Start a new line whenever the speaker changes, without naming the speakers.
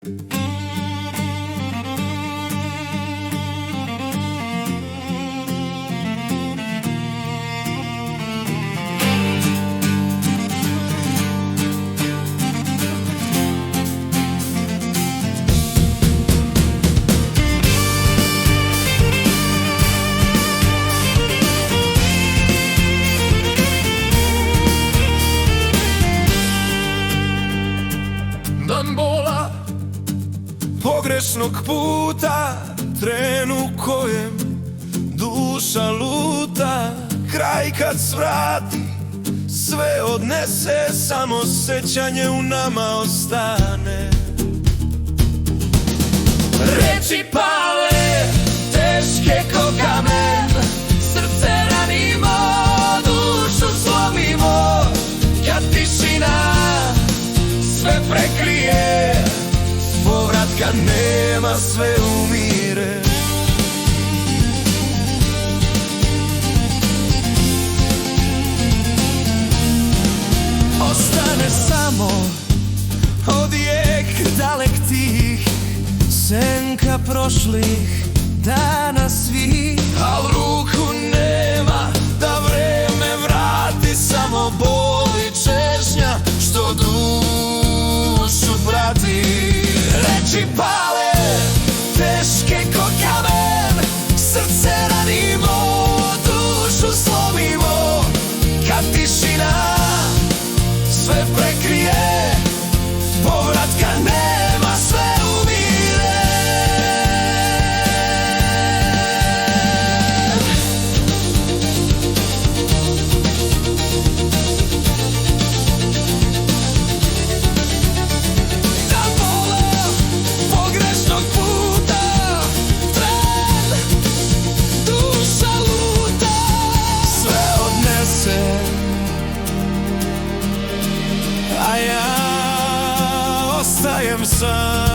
Dan bola, pogrešnog puta, tren u kojem duša luta. Kraj kad svrati, sve odnese, samo sećanje u nama ostane. Reči pale, teške ko kamen, srce ranimo, dušu slomimo. Kad tišina sve prekrije, povratka nema, sve umire. Ostane samo odjek dalek tih, senka prošlih dana svih. Al ruku nema da vreme vrati, samo bol i češnja što dušu prati. Reči pale, teške ko kamen, srce ranimo, dušu slomimo. Kad tišina sve prekrije, povratka nema, sve umire. Dan bola, pogrešnog puta, tren, duša luta. Sve odnese, a ja ostajem sam.